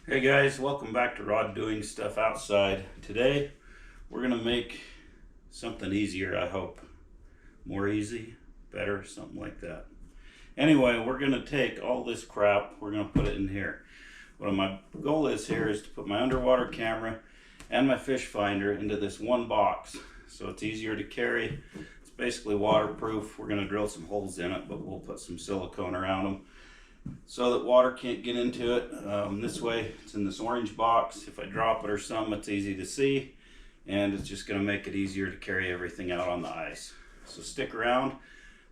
Hey guys, welcome back to Rod Doing Stuff Outside. Today we're gonna make something easier, I hope. More easy, better, something like that. Anyway, we're gonna take all this crap, we're gonna put it in here. What my goal is here is to put my underwater camera and my fish finder into this one box so it's easier to carry. It's basically waterproof. We're gonna drill some holes in it, but we'll put some silicone around them so that water can't get into it. This way it's in this orange box. If I drop it or something, it's easy to see, and it's just going to make it easier to carry everything out on the ice. So stick around.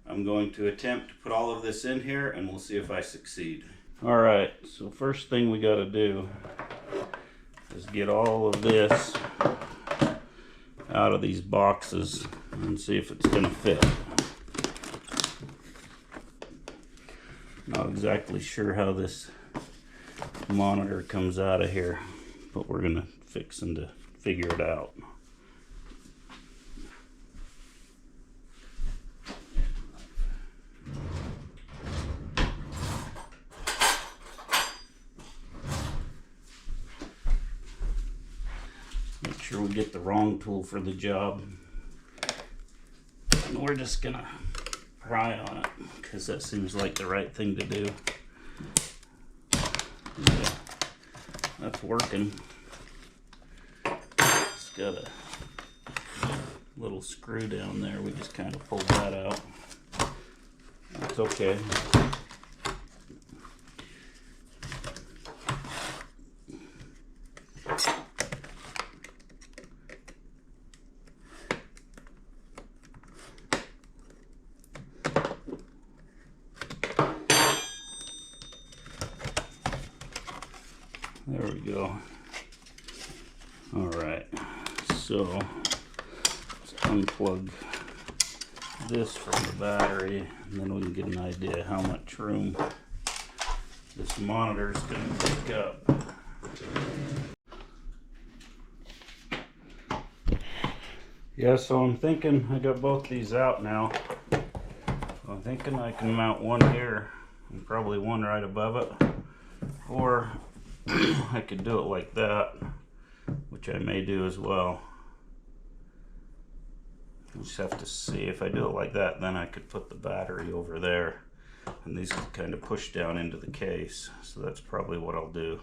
I'm going to attempt to put all of this in here and we'll see if I succeed. All right, so first thing we got to do is get all of this out of these boxes and see if it's going to fit. Not exactly sure how this monitor comes out of here, but we're gonna fix and to figure it out. Make sure we get the wrong tool for the job. And we're just gonna pry on it because that seems like the right thing to do. Yeah, that's working. It's got a little screw down there. We just kind of pulled that out. That's okay. There we go. All right, so let's unplug this from the battery, and then we can get an idea how much room this monitor is going to take up. Yeah, so I'm thinking I got both these out now. I'm thinking I can mount one here and probably one right above it, or I could do it like that, which I may do as well. I'll just have to see. If I do it like that, then I could put the battery over there, and these can kind of push down into the case. So that's probably what I'll do.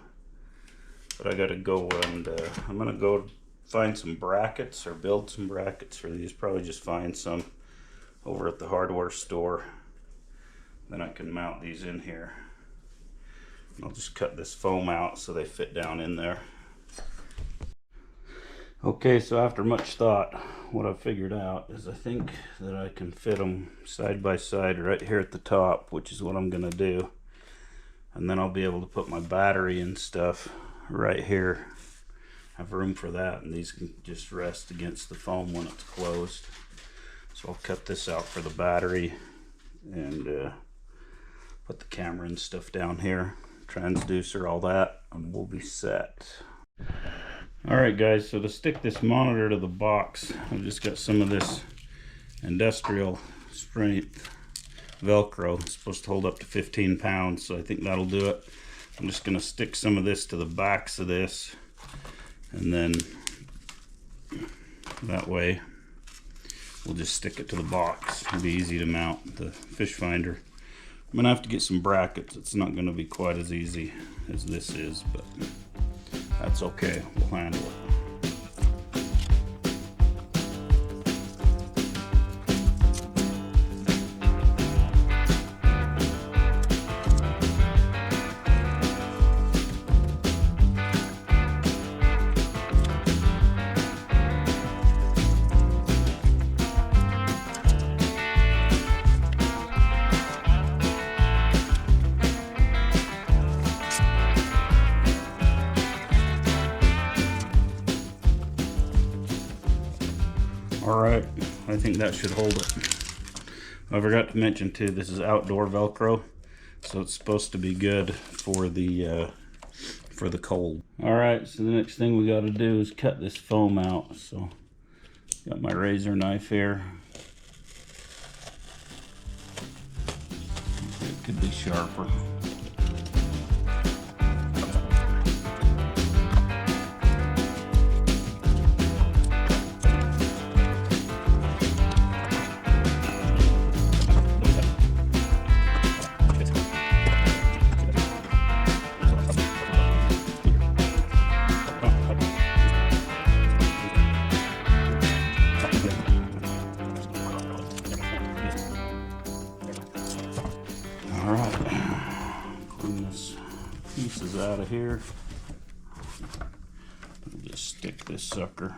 But I gotta go and I'm gonna go find some brackets or build some brackets for these. Probably just find some over at the hardware store. Then I can mount these in here. I'll just cut this foam out so they fit down in there. Okay, so after much thought, what I've figured out is I think that I can fit them side by side right here at the top, which is what I'm gonna do. And then I'll be able to put my battery and stuff right here. Have room for that, and these can just rest against the foam when it's closed. So I'll cut this out for the battery and put the camera and stuff down here. Transducer, all that, and we'll be set. Alright guys, so to stick this monitor to the box, I've just got some of this industrial strength Velcro. It's supposed to hold up to 15 pounds, so I think that'll do it. I'm just going to stick some of this to the backs of this, and then that way we'll just stick it to the box. It'll be easy to mount the fish finder. I'm gonna have to get some brackets. It's not gonna be quite as easy as this is, but that's okay. We'll handle it. Alright, I think that should hold it. I forgot to mention too, this is outdoor Velcro, so it's supposed to be good for the cold. Alright, so the next thing we got to do is cut this foam out. So got my razor knife here. It could be sharper. here. We'll just stick this sucker.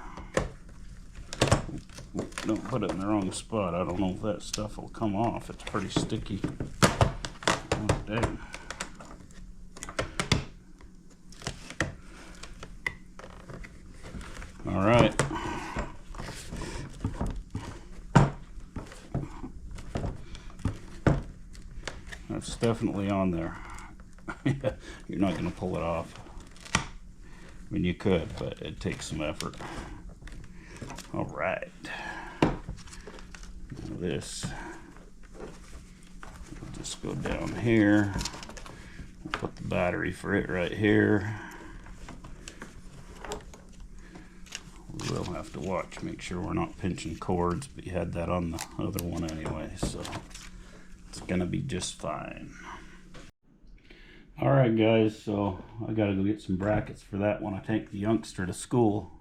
Don't put it in the wrong spot. I don't know if that stuff will come off. It's pretty sticky. Oh, dang. All right. That's definitely on there. You're not going to pull it off. I mean, you could, but it takes some effort. All right. Now this, we'll just go down here. We'll put the battery for it right here. We will have to watch, make sure we're not pinching cords, but you had that on the other one anyway, so it's gonna be just fine. All right, guys, so I gotta go get some brackets for that when I take the youngster to school.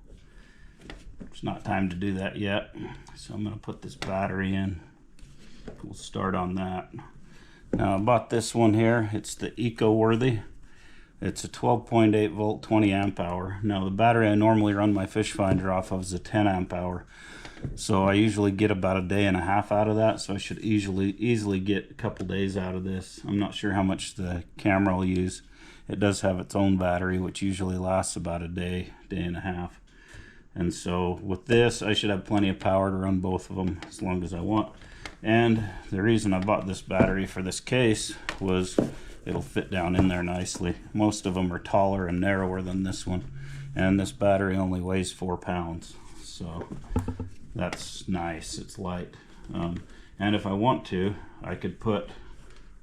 It's not time to do that yet, so I'm gonna put this battery in. We'll start on that. Now I bought this one here. It's the Eco-Worthy. It's a 12.8 volt 20 amp hour. Now the battery I normally run my Fishfinder off of is a 10 amp hour, so I usually get about a day and a half out of that, so I should easily get a couple days out of this. I'm not sure how much the camera will use. It does have its own battery, which usually lasts about a day and a half. And so with this, I should have plenty of power to run both of them as long as I want. And the reason I bought this battery for this case was it'll fit down in there nicely. Most of them are taller and narrower than this one, and this battery only weighs 4 pounds, so that's nice. It's light. And if I want to, I could put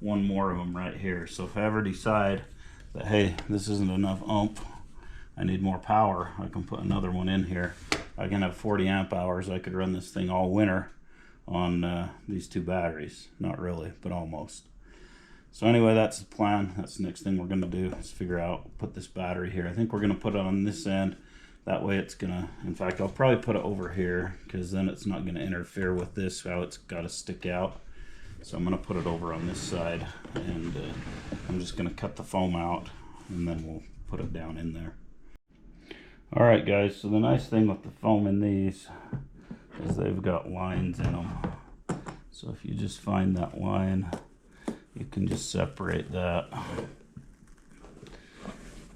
one more of them right here. So if I ever decide that, hey, this isn't enough oomph, I need more power, I can put another one in here. I can have 40 amp hours. I could run this thing all winter on these two batteries. Not really, but almost. So anyway, that's the plan. That's the next thing we're gonna do, is figure out, put this battery here. I think we're gonna put it on this end. That way it's gonna, in fact, I'll probably put it over here, because then it's not gonna interfere with this, how it's gotta stick out. So I'm gonna put it over on this side, and I'm just gonna cut the foam out, and then we'll put it down in there. All right, guys, so the nice thing with the foam in these is they've got lines in them. So if you just find that line, you can just separate that.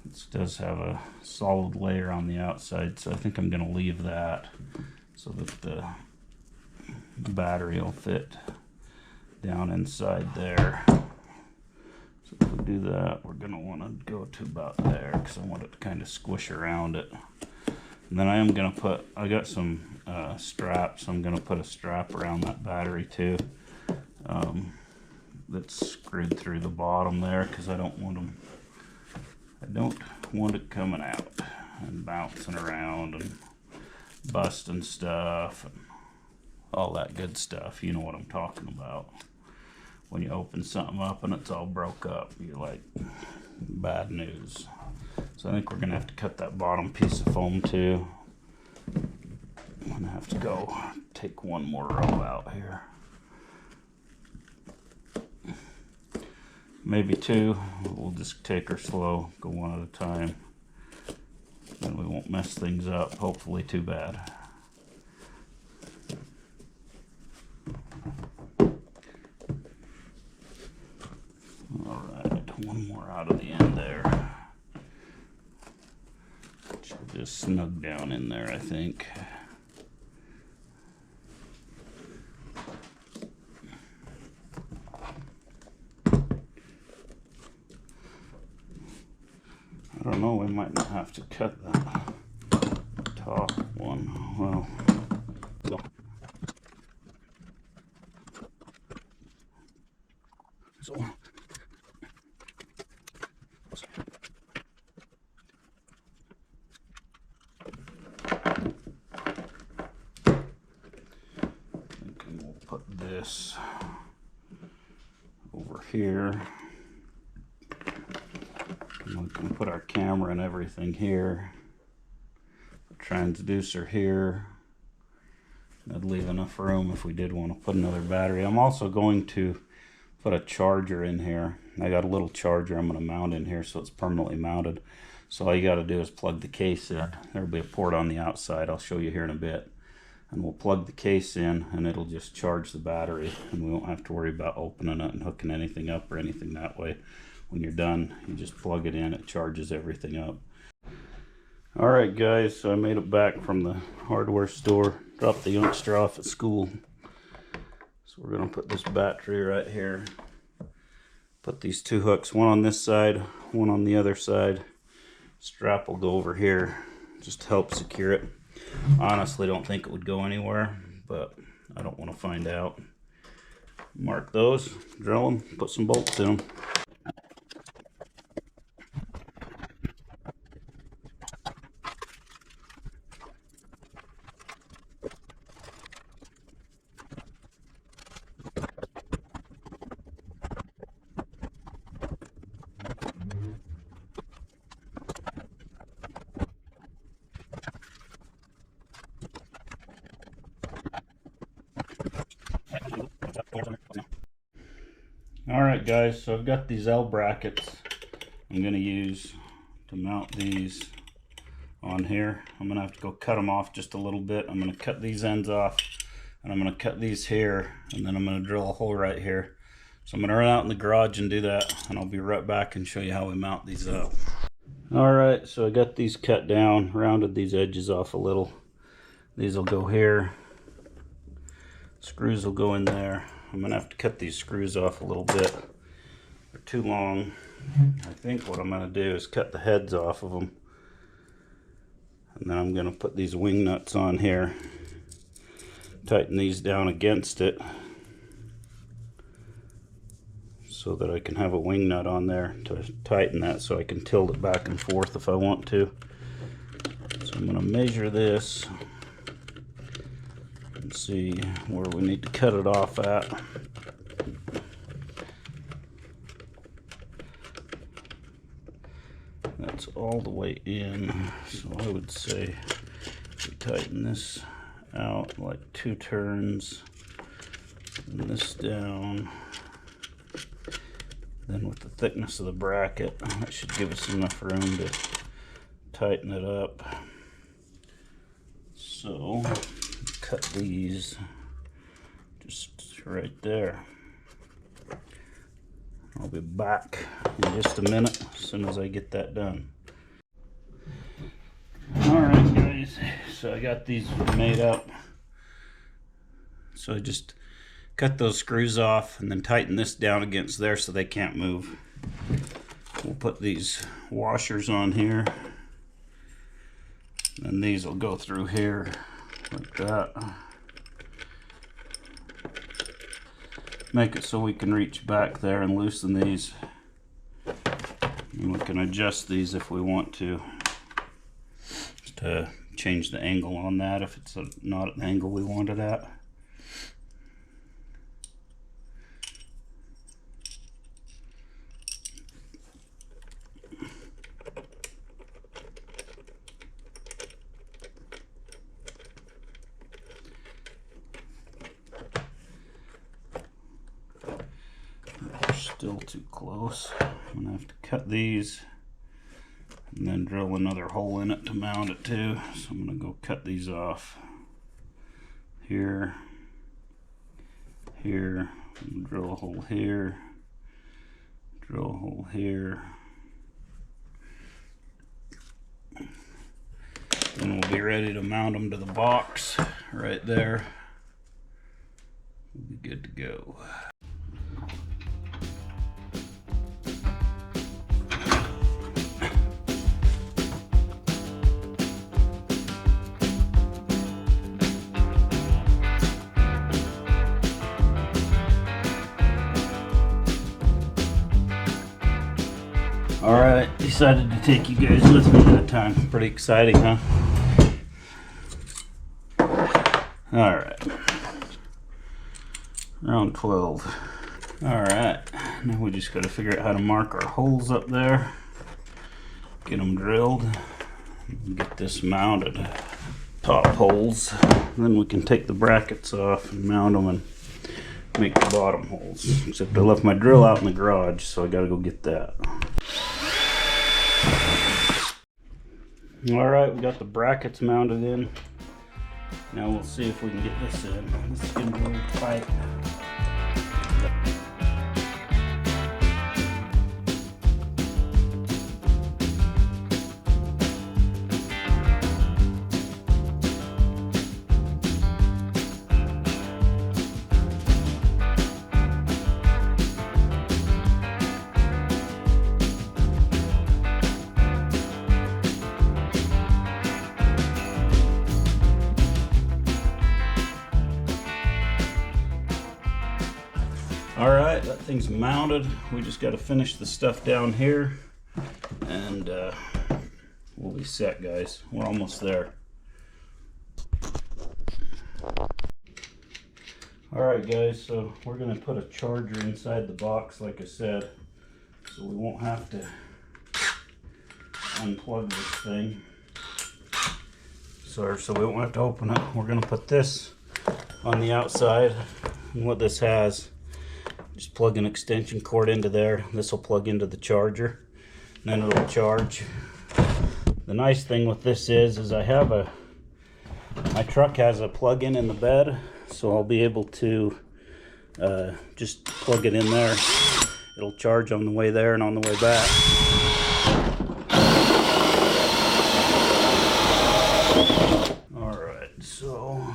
This does have a solid layer on the outside, so I think I'm going to leave that so that the battery will fit down inside there. So if we do that, we're going to want to go to about there, because I want it to kind of squish around it. And then I am going to put, I got some straps, I'm going to put a strap around that battery too. That's screwed through the bottom there, because I don't want it coming out and bouncing around and busting stuff and all that good stuff. You know what I'm talking about. When you open something up and it's all broke up, you're like, bad news. So I think we're gonna have to cut that bottom piece of foam too. I'm gonna have to go take one more row out here. Maybe two. We'll just take her slow, go one at a time. Then we won't mess things up, hopefully too bad. Alright, one more out of the end there. She'll just snug down in there, I think. I don't know, we might not have to cut that top one. Well, so. And we'll put this over here. We can put our camera and everything here, transducer here. That'd leave enough room if we did want to put another battery. I'm also going to put a charger in here. I got a little charger I'm going to mount in here so it's permanently mounted. So all you got to do is plug the case in. There'll be a port on the outside. I'll show you here in a bit. And we'll plug the case in and it'll just charge the battery, and we won't have to worry about opening it and hooking anything up or anything that way. When you're done, you just plug it in, it charges everything up. Alright guys, so I made it back from the hardware store, dropped the youngster off at school. So we're going to put this battery right here. Put these two hooks, one on this side, one on the other side. Strap will go over here, just to help secure it. Honestly, don't think it would go anywhere, but I don't want to find out. Mark those, drill them, put some bolts in them. Alright guys, so I've got these L brackets I'm going to use to mount these on here. I'm going to have to go cut them off just a little bit. I'm going to cut these ends off, and I'm going to cut these here, and then I'm going to drill a hole right here. So I'm going to run out in the garage and do that, and I'll be right back and show you how we mount these up. Alright, so I got these cut down, rounded these edges off a little. These will go here. Screws will go in there. I'm going to have to cut these screws off a little bit. They're too long. I think what I'm going to do is cut the heads off of them. And then I'm going to put these wing nuts on here. Tighten these down against it so that I can have a wing nut on there to tighten that so I can tilt it back and forth if I want to. So I'm going to measure this. See where we need to cut it off at. That's all the way in, so I would say we tighten this out like 2 turns and this down. Then with the thickness of the bracket, that should give us enough room to tighten it up. So cut these just right there. I'll be back in just a minute as soon as I get that done. Alright guys, so I got these made up. So I just cut those screws off and then tighten this down against there so they can't move. We'll put these washers on here, and these will go through here like that. Make it so we can reach back there and loosen these, and we can adjust these if we want to change the angle on that if it's not an angle we want it at. Still too close. I'm gonna have to cut these and then drill another hole in it to mount it to. So I'm gonna go cut these off here, here, drill a hole here, drill a hole here. Then we'll be ready to mount them to the box right there. We'll be good to go. Alright, decided to take you guys with me that time. Pretty exciting, huh? Alright. Round 12. Alright, now we just gotta figure out how to mark our holes up there. Get them drilled. Get this mounted. Top holes. Then we can take the brackets off and mount them and make the bottom holes. Except I left my drill out in the garage, so I gotta go get that. Alright, we got the brackets mounted in. Now we'll see if we can get this in. This is gonna be tight. Alright, that thing's mounted. We just got to finish the stuff down here and we'll be set, guys. We're almost there. Alright guys, so we're going to put a charger inside the box like I said, so we won't have to unplug this thing. So we won't have to open it. We're going to put this on the outside, and what this has, just plug an extension cord into there. This will plug into the charger, and then it'll charge. The nice thing with this is I have my truck has a plug-in in the bed, so I'll be able to just plug it in there. It'll charge on the way there and on the way back. Alright, so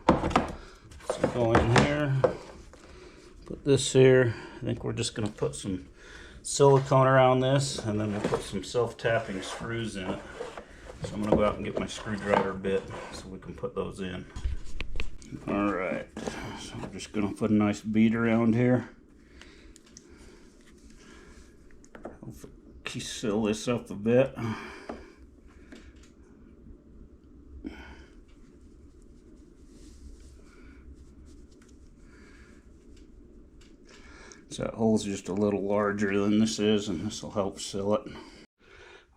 let's go in here. Put this here. I think we're just going to put some silicone around this, and then we'll put some self-tapping screws in it. So I'm going to go out and get my screwdriver bit so we can put those in. Alright, so we're just going to put a nice bead around here. Hopefully seal this up a bit. So that hole's just a little larger than this is, and this will help seal it.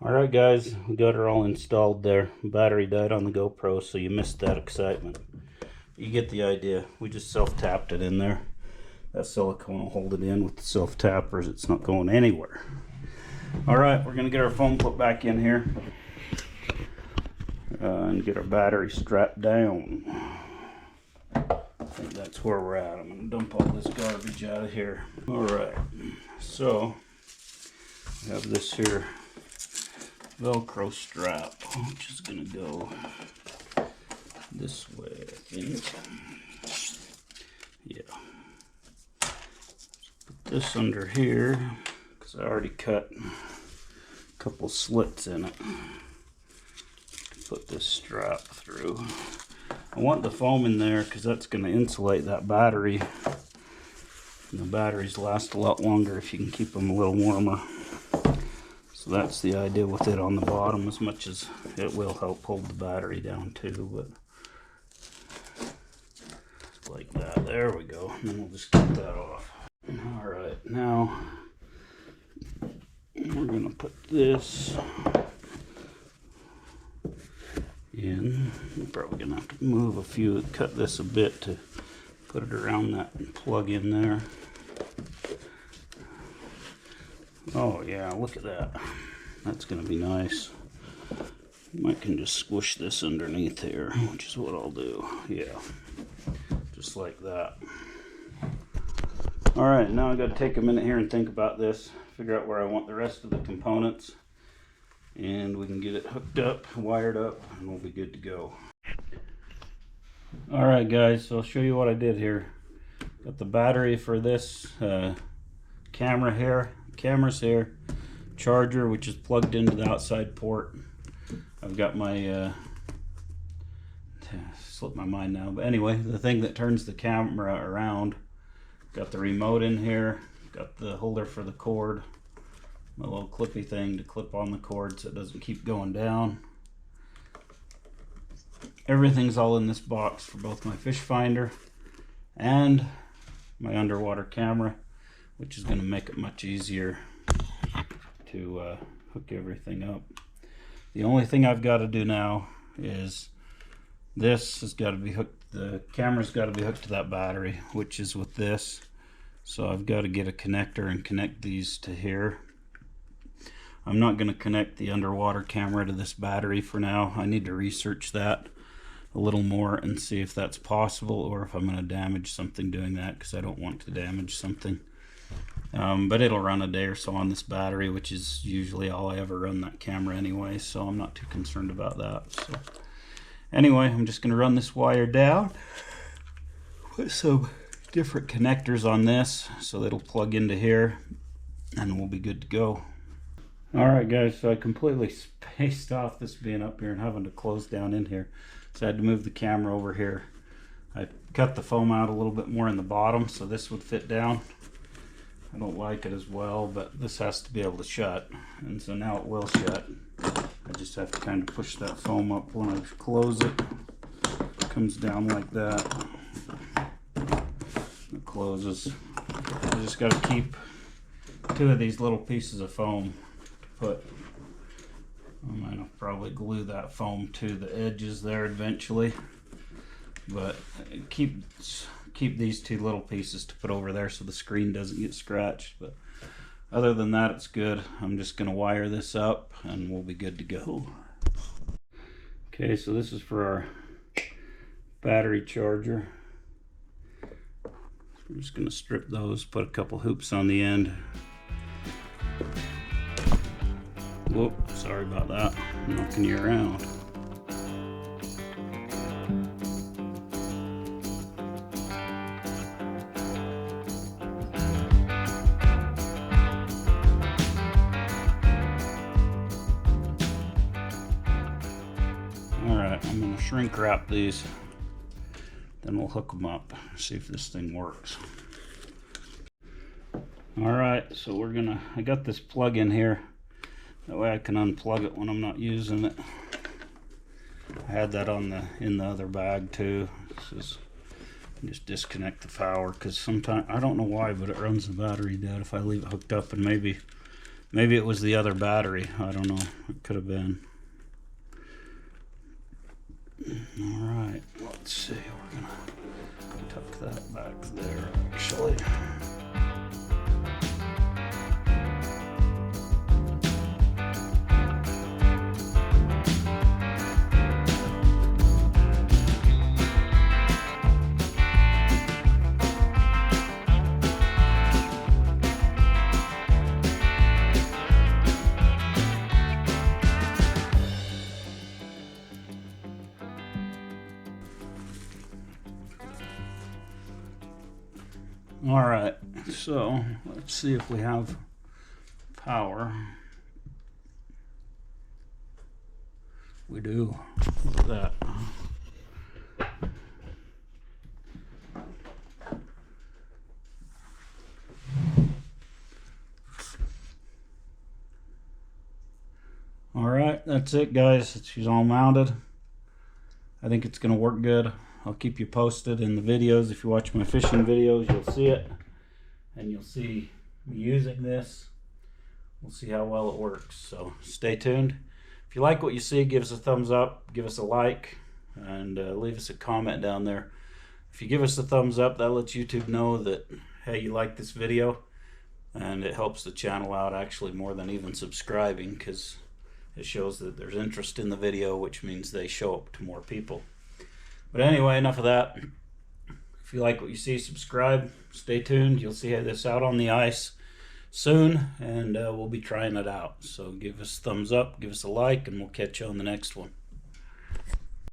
Alright guys, we got her all installed there. Battery died on the GoPro, so you missed that excitement. You get the idea. We just self-tapped it in there. That silicone will hold it in with the self-tappers. It's not going anywhere. Alright, we're going to get our phone put back in here. And get our battery strapped down. I think that's where we're at. I'm going to dump all this garbage out of here. Alright, so we have this here Velcro strap, which is going to go this way, I think. Yeah. Put this under here, because I already cut a couple slits in it. Put this strap through. I want the foam in there because that's going to insulate that battery. And the batteries last a lot longer if you can keep them a little warmer. So that's the idea with it on the bottom, as much as it will help hold the battery down too. But like that, there we go. And then we'll just get that off. Alright, now we're going to put this in. We're probably going to have to move a few, cut this a bit to put it around that plug in there. Oh yeah, look at that. That's going to be nice. Might can just squish this underneath here, which is what I'll do. Yeah, just like that. Alright, now I've got to take a minute here and think about this, figure out where I want the rest of the components, and we can get it hooked up, wired up, and we'll be good to go. Alright guys, so I'll show you what I did here. Got the battery for this camera's here, charger which is plugged into the outside port. I've got my slipped my mind now, but anyway, the thing that turns the camera around. Got the remote in here, got the holder for the cord, my little clippy thing to clip on the cord so it doesn't keep going down. Everything's all in this box for both my Fishfinder and my underwater camera, which is going to make it much easier to hook everything up. The only thing I've got to do now is this has got to be hooked the camera's got to be hooked to that battery, which is with this. So I've got to get a connector and connect these to here. I'm not going to connect the underwater camera to this battery for now. I need to research that a little more and see if that's possible, or if I'm going to damage something doing that, because I don't want to damage something. But it'll run a day or so on this battery, which is usually all I ever run that camera anyway, so I'm not too concerned about that. So anyway, I'm just going to run this wire down, put some different connectors on this so that it'll plug into here, and we'll be good to go. Alright guys, so I completely spaced off this being up here and having to close down in here. So I had to move the camera over here. I cut the foam out a little bit more in the bottom so this would fit down. I don't like it as well, but this has to be able to shut. And so now it will shut. I just have to kind of push that foam up when I close it. It comes down like that. It closes. I just got to keep 2 of these little pieces of foam to put. I'm going to probably glue that foam to the edges there eventually, but keep these 2 little pieces to put over there so the screen doesn't get scratched. But other than that, it's good. I'm just going to wire this up and we'll be good to go. Okay, so this is for our battery charger. I'm just going to strip those, put a couple hoops on the end. Whoop, sorry about that. I'm knocking you around. Alright, I'm going to shrink wrap these. Then we'll hook them up, see if this thing works. Alright, so I got this plug in here. That way I can unplug it when I'm not using it. I had that in the other bag too. Just disconnect the power, because sometimes, I don't know why, but it runs the battery dead if I leave it hooked up, and maybe it was the other battery. I don't know. It could have been. Alright, let's see. We're gonna tuck that back there actually. All right, so let's see if we have power. We do. Look at that. All right, that's it, guys. She's all mounted. I think it's going to work good. I'll keep you posted in the videos. If you watch my fishing videos, you'll see it, and you'll see me using this. We'll see how well it works, so stay tuned. If you like what you see, give us a thumbs up, give us a like, and leave us a comment down there. If you give us a thumbs up, that lets YouTube know that, hey, you like this video, and it helps the channel out actually more than even subscribing, because it shows that there's interest in the video, which means they show up to more people. But anyway, enough of that. If you like what you see, subscribe. Stay tuned. You'll see this out on the ice soon, and we'll be trying it out. So give us a thumbs up, give us a like, and we'll catch you on the next one.